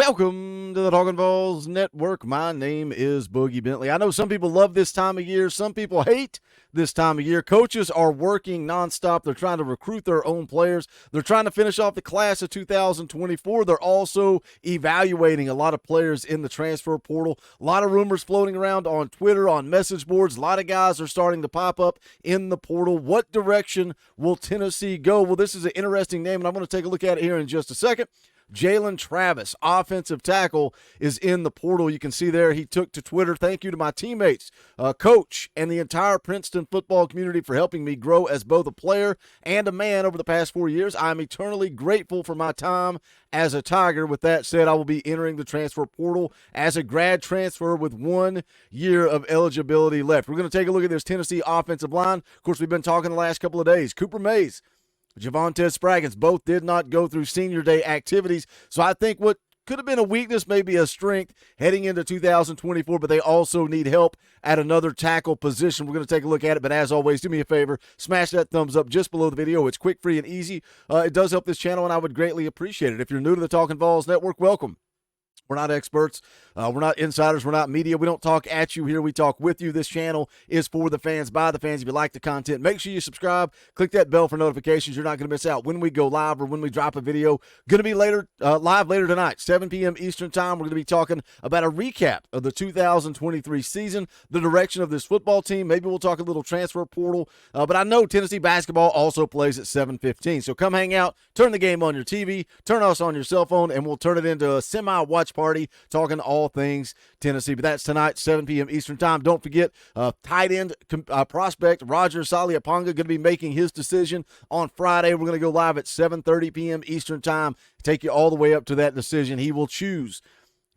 Welcome to the Talkin VAWLS Network. My name is Boogie Bentley. I know some people love this time of year. Some people hate this time of year. Coaches are working nonstop. They're trying to recruit their own players. They're trying to finish off the class of 2024. They're also evaluating a lot of players in the transfer portal. A lot of rumors floating around on Twitter, on message boards. A lot of guys are starting to pop up in the portal. What direction will Tennessee go? Well, this is an interesting name, and I'm going to take a look at it here in just a second. Jalen Travis, offensive tackle, is in the portal. You can see there he took to Twitter. Thank you to my teammates, coach, and the entire Princeton football community for helping me grow as both a player and a man over the past 4 years. I'm eternally grateful for my time as a Tiger. With that said, I will be entering the transfer portal as a grad transfer with 1 year of eligibility left. We're going to take a look at this Tennessee offensive line. Of course, we've been talking the last couple of days. Cooper Mays, Javonte Spraggins both did not go through senior day activities. So I think what could have been a weakness may be a strength heading into 2024, but they also need help at another tackle position. We're going to take a look at it, but as always, do me a favor, smash that thumbs up just below the video. It's quick, free, and easy. It does help this channel, and I would greatly appreciate it. If you're new to the Talkin VAWLS Network, welcome. We're not experts. We're not insiders. We're not media. We don't talk at you here. We talk with you. This channel is for the fans, by the fans. If you like the content, make sure you subscribe. Click that bell for notifications. You're not going to miss out when we go live or when we drop a video. Going to be live later tonight, 7 p.m. Eastern time. We're going to be talking about a recap of the 2023 season, the direction of this football team. Maybe we'll talk a little transfer portal. But I know Tennessee basketball also plays at 7:15. So come hang out. Turn the game on your TV. Turn us on your cell phone, and we'll turn it into a semi-watch party talking all things Tennessee. But that's tonight, 7 p.m. Eastern time. Don't forget, tight end prospect Roger Saliaponga going to be making his decision on Friday. We're going to go live at 7:30 p.m. Eastern time. Take you all the way up to that decision. He will choose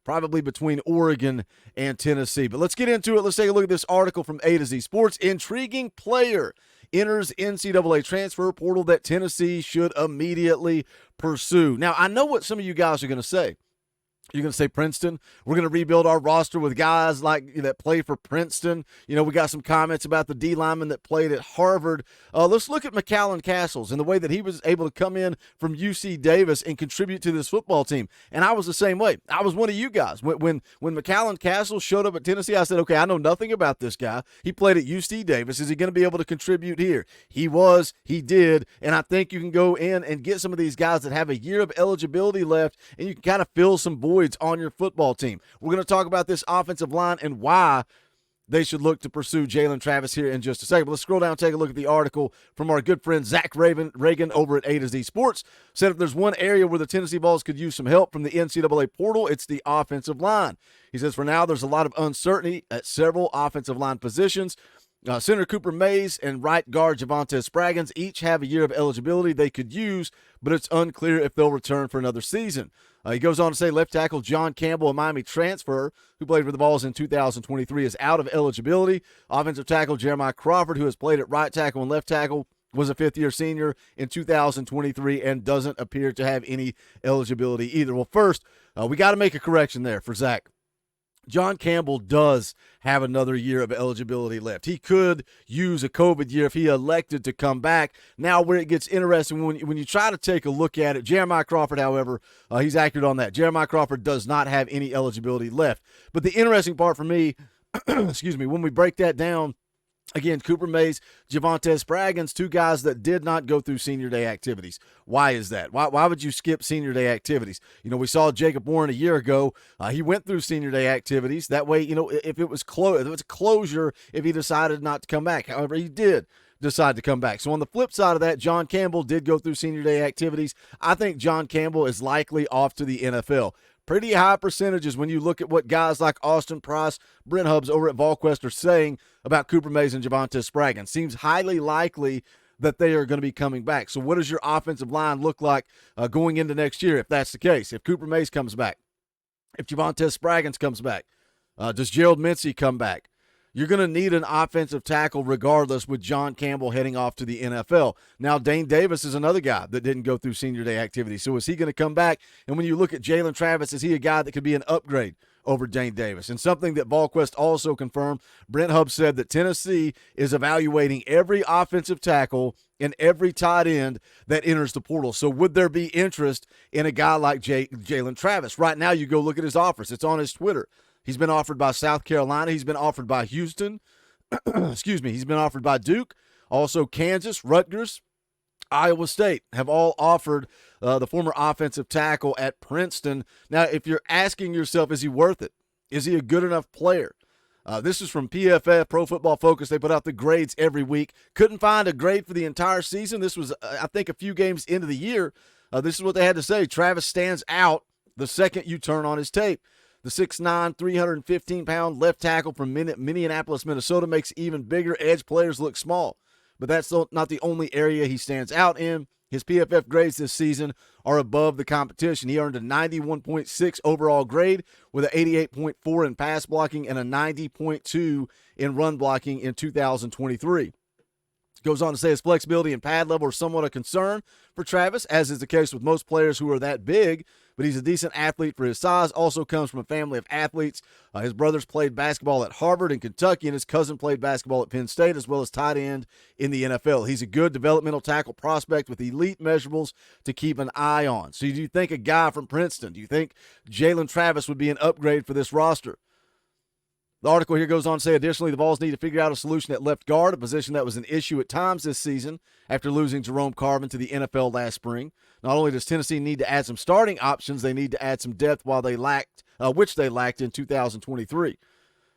probably between Oregon and Tennessee. But let's get into it. Let's take a look at this article from A to Z Sports. Intriguing player enters NCAA transfer portal that Tennessee should immediately pursue. Now, I know what some of you guys are going to say. You're going to say Princeton. We're going to rebuild our roster with guys like that play for Princeton. You know, we got some comments about the D lineman that played at Harvard. Let's look at McCallan Castles and the way that he was able to come in from UC Davis and contribute to this football team. And I was the same way. I was one of you guys. When McCallan Castles showed up at Tennessee, I said, okay, I know nothing about this guy. He played at UC Davis. Is he going to be able to contribute here? He was. He did. And I think you can go in and get some of these guys that have a year of eligibility left, and you can kind of fill some voids on your football team. We're going to talk about this offensive line and why they should look to pursue Jalen Travis here in just a second. But let's scroll down and take a look at the article from our good friend Zach Reagan over at A to Z Sports. Said if there's one area where the Tennessee Vols could use some help from the NCAA portal, it's the offensive line. He says for now there's a lot of uncertainty at several offensive line positions. Center Cooper Mays and right guard Javonte Spraggins each have a year of eligibility they could use, but it's unclear if they'll return for another season. He goes on to say left tackle John Campbell, a Miami transfer who played for the Vols in 2023, is out of eligibility. Offensive tackle Jeremiah Crawford, who has played at right tackle and left tackle, was a fifth-year senior in 2023 and doesn't appear to have any eligibility either. Well, first, we got to make a correction there for Zach. John Campbell does have another year of eligibility left. He could use a COVID year if he elected to come back. Now, where it gets interesting, when you try to take a look at it, Jeremiah Crawford, however, he's accurate on that. Jeremiah Crawford does not have any eligibility left. But the interesting part for me, excuse me, when we break that down, again, Cooper Mays, Javonte Spraggins, two guys that did not go through senior day activities. Why is that? Why would you skip senior day activities? You know, we saw Jacob Warren a year ago. He went through senior day activities. That way, you know, if it was closure, if he decided not to come back. However, he did decide to come back. So on the flip side of that, John Campbell did go through senior day activities. I think John Campbell is likely off to the NFL. Pretty high percentages when you look at what guys like Austin Price, Brent Hubbs over at VolQuest are saying about Cooper Mays and Javonte Spraggins. Seems highly likely that they are going to be coming back. So what does your offensive line look like going into next year if that's the case? If Cooper Mays comes back, if Javonte Spraggins comes back, does Gerald Mincey come back? You're going to need an offensive tackle regardless with John Campbell heading off to the NFL. Now, Dane Davis is another guy that didn't go through senior day activity. So is he going to come back? And when you look at Jalen Travis, is he a guy that could be an upgrade over Dane Davis? And something that VolQuest also confirmed, Brent Hubbs said that Tennessee is evaluating every offensive tackle in every tight end that enters the portal. So would there be interest in a guy like Jalen Travis? Right now, you go look at his offers. It's on his Twitter. He's been offered by South Carolina. He's been offered by Houston. Excuse me. He's been offered by Duke, also Kansas, Rutgers, Iowa State have all offered the former offensive tackle at Princeton. Now, if you're asking yourself, is he worth it? Is he a good enough player? This is from PFF, Pro Football Focus. They put out the grades every week. Couldn't find a grade for the entire season. This was, I think, a few games into the year. This is what they had to say. Travis stands out the second you turn on his tape. The 6'9", 315-pound left tackle from Minneapolis, Minnesota makes even bigger edge players look small. But that's not the only area he stands out in. His PFF grades this season are above the competition. He earned a 91.6 overall grade with an 88.4 in pass blocking and a 90.2 in run blocking in 2023. Goes on to say his flexibility and pad level are somewhat a concern for Travis, as is the case with most players who are that big, but he's a decent athlete for his size. Also comes from a family of athletes. His brothers played basketball at Harvard and Kentucky, and his cousin played basketball at Penn State, as well as tight end in the NFL. He's a good developmental tackle prospect with elite measurables to keep an eye on. So do you think a guy from Princeton, do you think Jalen Travis would be an upgrade for this roster? The article here goes on to say, additionally, the Vols need to figure out a solution at left guard, a position that was an issue at times this season after losing Jerome Carvin to the NFL last spring. Not only does Tennessee need to add some starting options, they need to add some depth which they lacked in 2023. It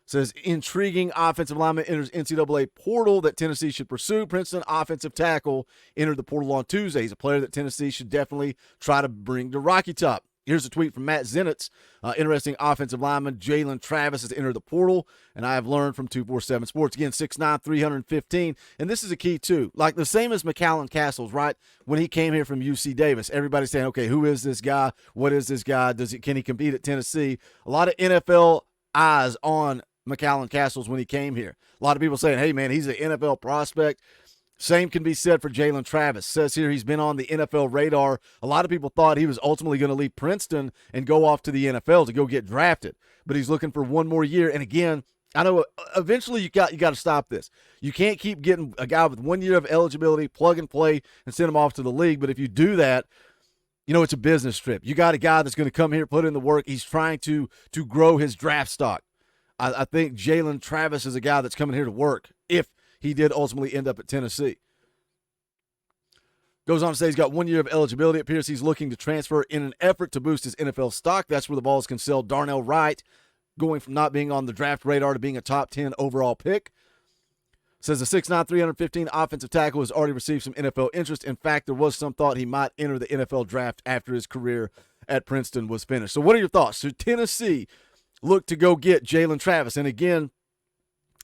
says, intriguing offensive lineman enters NCAA portal that Tennessee should pursue. Princeton offensive tackle entered the portal on Tuesday. He's a player that Tennessee should definitely try to bring to Rocky Top. Here's a tweet from Matt Zenitz. Interesting offensive lineman Jalen Travis has entered the portal, and I have learned from 247 Sports. Again, 6'9", 315. And this is a key, too. Like the same as McCallan Castles, right? When he came here from UC Davis, everybody's saying, okay, who is this guy? What is this guy? Can he compete at Tennessee? A lot of NFL eyes on McCallan Castles when he came here. A lot of people saying, hey, man, he's an NFL prospect. Same can be said for Jalen Travis. Says here he's been on the NFL radar. A lot of people thought he was ultimately going to leave Princeton and go off to the NFL to go get drafted. But he's looking for one more year. And again, I know eventually you got to stop this. You can't keep getting a guy with 1 year of eligibility, plug and play, and send him off to the league. But if you do that, you know, it's a business trip. You got a guy that's going to come here, put in the work. He's trying to grow his draft stock. I think Jalen Travis is a guy that's coming here to work if he did ultimately end up at Tennessee. Goes on to say he's got 1 year of eligibility. It appears he's looking to transfer in an effort to boost his NFL stock. That's where the Vols can sell Darnell Wright, going from not being on the draft radar to being a top 10 overall pick. Says the 6'9", 315 offensive tackle has already received some NFL interest. In fact, there was some thought he might enter the NFL draft after his career at Princeton was finished. So what are your thoughts? Should Tennessee look to go get Jalen Travis? And again,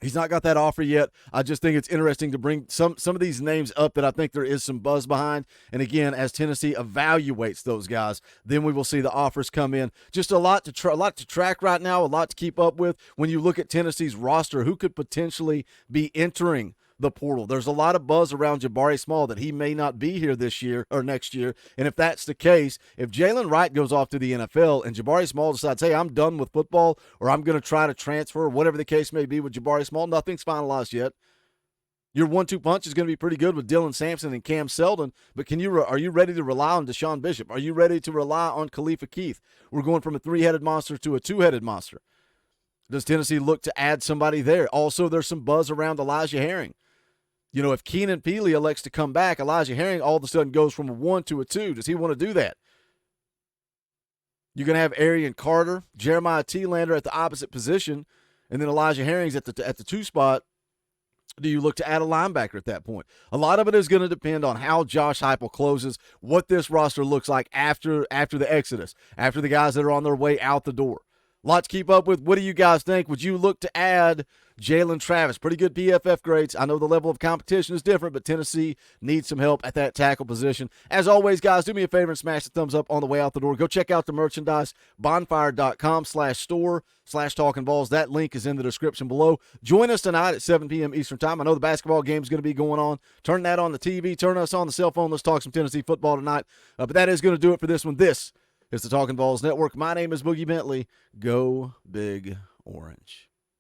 he's not got that offer yet. I just think it's interesting to bring some of these names up that I think there is some buzz behind. And again, as Tennessee evaluates those guys, then we will see the offers come in. Just a lot to track right now, a lot to keep up with. When you look at Tennessee's roster, who could potentially be entering the portal? There's a lot of buzz around Jabari Small that he may not be here this year or next year. And if that's the case, if Jalen Wright goes off to the NFL and Jabari Small decides, hey, I'm done with football, or I'm going to try to transfer, whatever the case may be with Jabari Small, nothing's finalized yet. Your 1-2 punch is going to be pretty good with Dylan Sampson and Cam Seldon, but are you ready to rely on Deshaun Bishop? Are you ready to rely on Khalifa Keith? We're going from a 3-headed monster to a 2-headed monster. Does Tennessee look to add somebody there? Also, there's some buzz around Elijah Herring. You know, if Keenan Peely elects to come back, Elijah Herring all of a sudden goes from a 1 to a 2. Does he want to do that? You're going to have Arian Carter, Jeremiah Thielander at the opposite position, and then Elijah Herring's at the 2 spot. Do you look to add a linebacker at that point? A lot of it is going to depend on how Josh Heupel closes, what this roster looks like after the exodus, after the guys that are on their way out the door. Lot to keep up with. What do you guys think? Would you look to add Jalen Travis? Pretty good PFF grades. I know the level of competition is different, but Tennessee needs some help at that tackle position. As always, guys, do me a favor and smash the thumbs up on the way out the door. Go check out the merchandise, bonfire.com/store/Talkin VAWLS. That link is in the description below. Join us tonight at 7 p.m. Eastern Time. I know the basketball game is going to be going on. Turn that on the TV. Turn us on the cell phone. Let's talk some Tennessee football tonight. But that is going to do it for this one. This is the Talkin VAWLS Network. My name is Boogie Bentley. Go Big Orange.